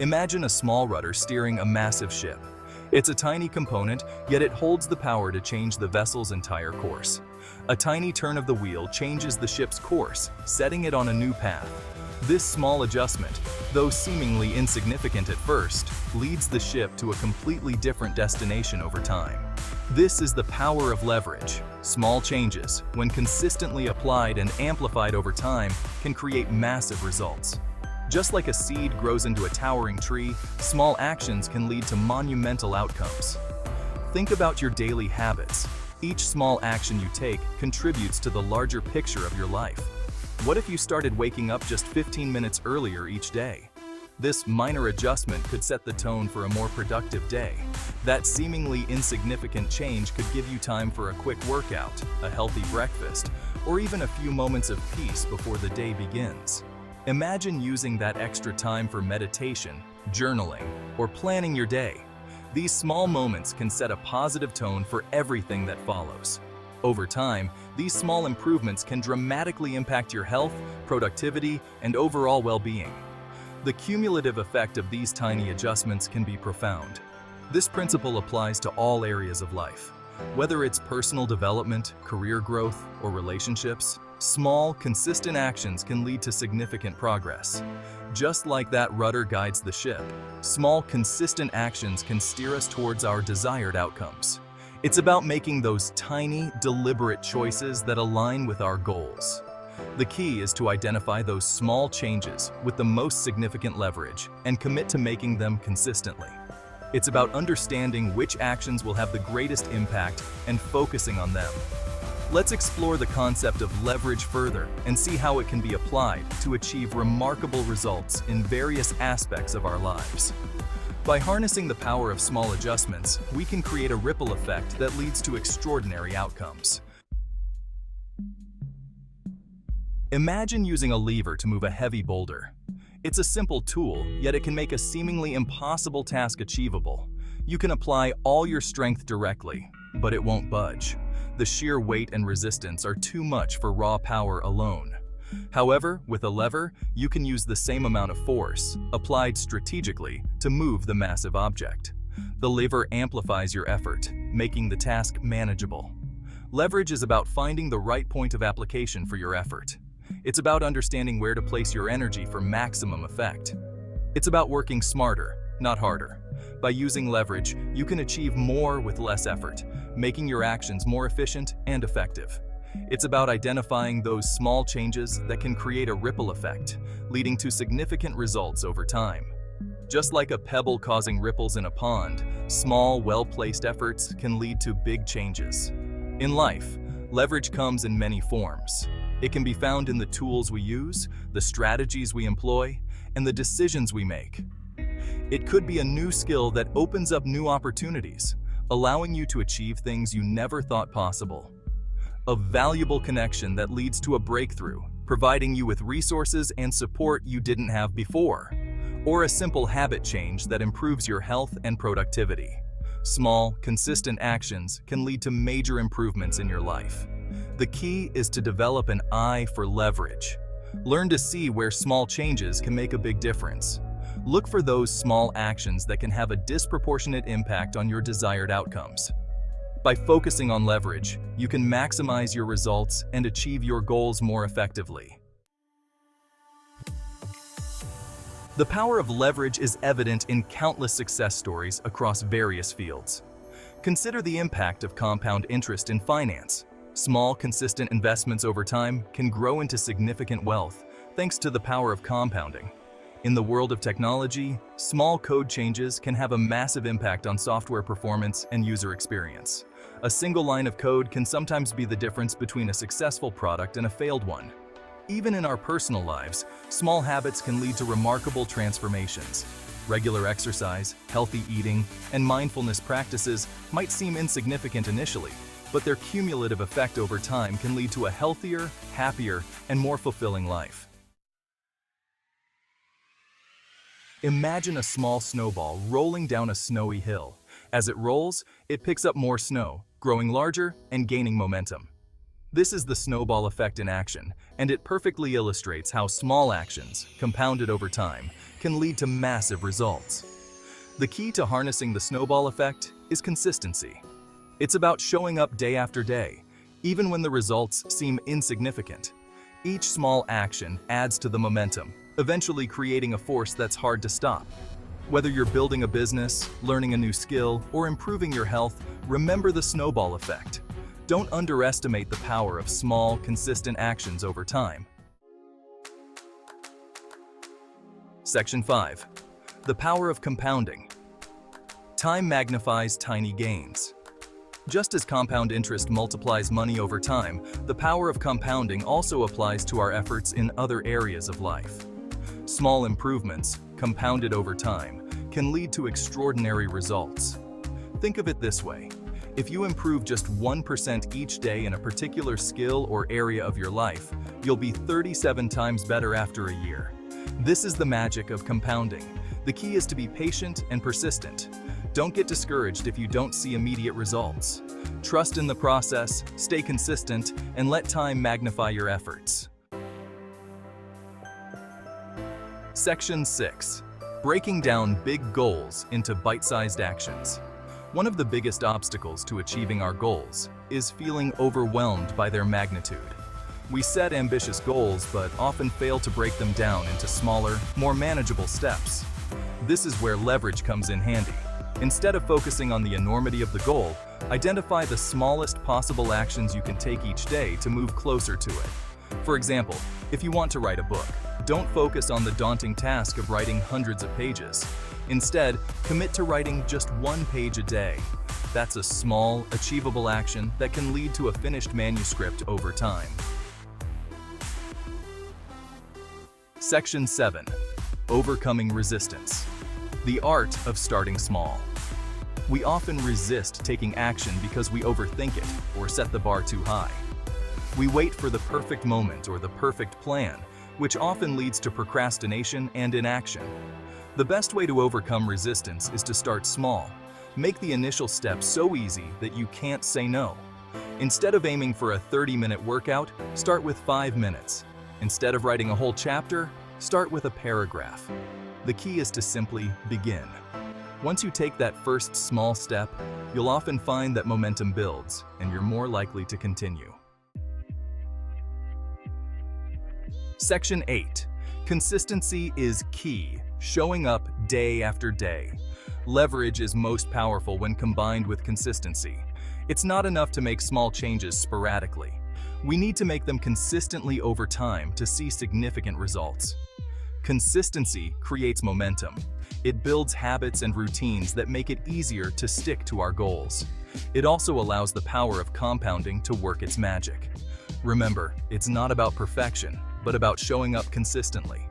Imagine a small rudder steering a massive ship. It's a tiny component, yet it holds the power to change the vessel's entire course. A tiny turn of the wheel changes the ship's course, setting it on a new path. This small adjustment, though seemingly insignificant at first, leads the ship to a completely different destination over time. This is the power of leverage. Small changes, when consistently applied and amplified over time, can create massive results. Just like a seed grows into a towering tree, small actions can lead to monumental outcomes. Think about your daily habits. Each small action you take contributes to the larger picture of your life. What if you started waking up just 15 minutes earlier each day? This minor adjustment could set the tone for a more productive day. That seemingly insignificant change could give you time for a quick workout, a healthy breakfast, or even a few moments of peace before the day begins. Imagine using that extra time for meditation, journaling, or planning your day. These small moments can set a positive tone for everything that follows. Over time, these small improvements can dramatically impact your health, productivity, and overall well-being. The cumulative effect of these tiny adjustments can be profound. This principle applies to all areas of life. Whether it's personal development, career growth, or relationships, small, consistent actions can lead to significant progress. Just like that rudder guides the ship, small, consistent actions can steer us towards our desired outcomes. It's about making those tiny, deliberate choices that align with our goals. The key is to identify those small changes with the most significant leverage and commit to making them consistently. It's about understanding which actions will have the greatest impact and focusing on them. Let's explore the concept of leverage further and see how it can be applied to achieve remarkable results in various aspects of our lives. By harnessing the power of small adjustments, we can create a ripple effect that leads to extraordinary outcomes. Imagine using a lever to move a heavy boulder. It's a simple tool, yet it can make a seemingly impossible task achievable. You can apply all your strength directly, but it won't budge. The sheer weight and resistance are too much for raw power alone. However, with a lever, you can use the same amount of force, applied strategically, to move the massive object. The lever amplifies your effort, making the task manageable. Leverage is about finding the right point of application for your effort. It's about understanding where to place your energy for maximum effect. It's about working smarter, not harder. By using leverage, you can achieve more with less effort, making your actions more efficient and effective. It's about identifying those small changes that can create a ripple effect, leading to significant results over time. Just like a pebble causing ripples in a pond, small, well-placed efforts can lead to big changes. In life, leverage comes in many forms. It can be found in the tools we use, the strategies we employ, and the decisions we make. It could be a new skill that opens up new opportunities, allowing you to achieve things you never thought possible. A valuable connection that leads to a breakthrough, providing you with resources and support you didn't have before. Or a simple habit change that improves your health and productivity. Small, consistent actions can lead to major improvements in your life. The key is to develop an eye for leverage. Learn to see where small changes can make a big difference. Look for those small actions that can have a disproportionate impact on your desired outcomes. By focusing on leverage, you can maximize your results and achieve your goals more effectively. The power of leverage is evident in countless success stories across various fields. Consider the impact of compound interest in finance. Small, consistent investments over time can grow into significant wealth thanks to the power of compounding. In the world of technology, small code changes can have a massive impact on software performance and user experience. A single line of code can sometimes be the difference between a successful product and a failed one. Even in our personal lives, small habits can lead to remarkable transformations. Regular exercise, healthy eating, and mindfulness practices might seem insignificant initially, but their cumulative effect over time can lead to a healthier, happier, and more fulfilling life. Imagine a small snowball rolling down a snowy hill. As it rolls, it picks up more snow, growing larger and gaining momentum. This is the snowball effect in action, and it perfectly illustrates how small actions, compounded over time, can lead to massive results. The key to harnessing the snowball effect is consistency. It's about showing up day after day, even when the results seem insignificant. Each small action adds to the momentum, eventually creating a force that's hard to stop. Whether you're building a business, learning a new skill, or improving your health, remember the snowball effect. Don't underestimate the power of small, consistent actions over time. Section 5. The power of compounding. Time magnifies tiny gains. Just as compound interest multiplies money over time, the power of compounding also applies to our efforts in other areas of life. Small improvements, compounded over time, can lead to extraordinary results. Think of it this way. If you improve just 1% each day in a particular skill or area of your life, you'll be 37 times better after a year. This is the magic of compounding. The key is to be patient and persistent. Don't get discouraged if you don't see immediate results. Trust in the process, stay consistent, and let time magnify your efforts. Section 6. Breaking down big goals into bite-sized actions. One of the biggest obstacles to achieving our goals is feeling overwhelmed by their magnitude. We set ambitious goals but often fail to break them down into smaller, more manageable steps. This is where leverage comes in handy. Instead of focusing on the enormity of the goal, identify the smallest possible actions you can take each day to move closer to it. For example, if you want to write a book, don't focus on the daunting task of writing hundreds of pages. Instead, commit to writing just 1 page a day. That's a small, achievable action that can lead to a finished manuscript over time. Section 7. Overcoming resistance. The art of starting small. We often resist taking action because we overthink it or set the bar too high. We wait for the perfect moment or the perfect plan, which often leads to procrastination and inaction. The best way to overcome resistance is to start small. Make the initial step so easy that you can't say no. Instead of aiming for a 30-minute workout, start with 5 minutes. Instead of writing a whole chapter, start with a paragraph. The key is to simply begin. Once you take that first small step, you'll often find that momentum builds and you're more likely to continue. Section 8. Consistency is key, showing up day after day. Leverage is most powerful when combined with consistency. It's not enough to make small changes sporadically. We need to make them consistently over time to see significant results. Consistency creates momentum. It builds habits and routines that make it easier to stick to our goals. It also allows the power of compounding to work its magic. Remember, it's not about perfection, but about showing up consistently.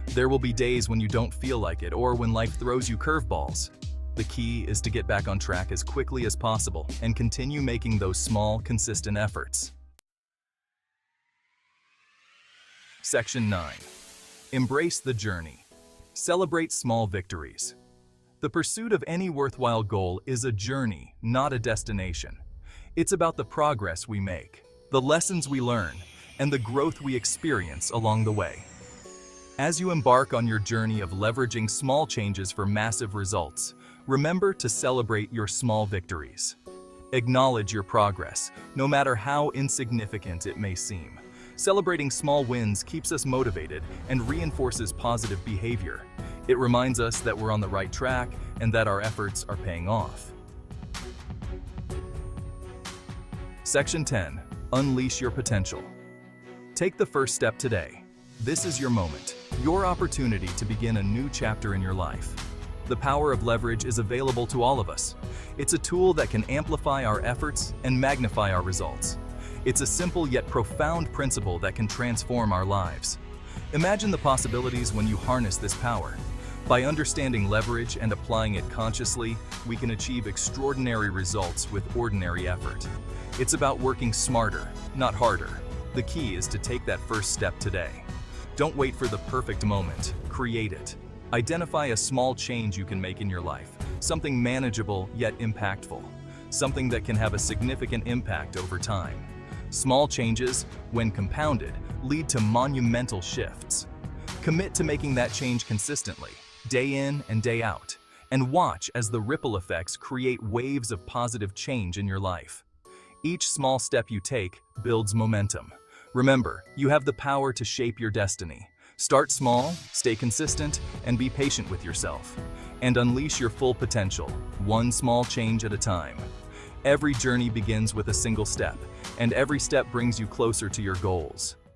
There will be days when you don't feel like it or when life throws you curveballs. The key is to get back on track as quickly as possible and continue making those small, consistent efforts. Section 9. Embrace the journey. Celebrate small victories. The pursuit of any worthwhile goal is a journey, not a destination. It's about the progress we make, the lessons we learn, and the growth we experience along the way. As you embark on your journey of leveraging small changes for massive results, remember to celebrate your small victories. Acknowledge your progress, no matter how insignificant it may seem. Celebrating small wins keeps us motivated and reinforces positive behavior. It reminds us that we're on the right track and that our efforts are paying off. Section 10. Unleash your potential. Take the first step today. This is your moment, your opportunity to begin a new chapter in your life. The power of leverage is available to all of us. It's a tool that can amplify our efforts and magnify our results. It's a simple yet profound principle that can transform our lives. Imagine the possibilities when you harness this power. By understanding leverage and applying it consciously, we can achieve extraordinary results with ordinary effort. It's about working smarter, not harder. The key is to take that first step today. Don't wait for the perfect moment. Create it. Identify a small change you can make in your life, something manageable yet impactful, something that can have a significant impact over time. Small changes, when compounded, lead to monumental shifts. Commit to making that change consistently, day in and day out, and watch as the ripple effects create waves of positive change in your life. Each small step you take builds momentum. Remember, you have the power to shape your destiny. Start small, stay consistent, and be patient with yourself. And unleash your full potential, one small change at a time. Every journey begins with a single step, and every step brings you closer to your goals.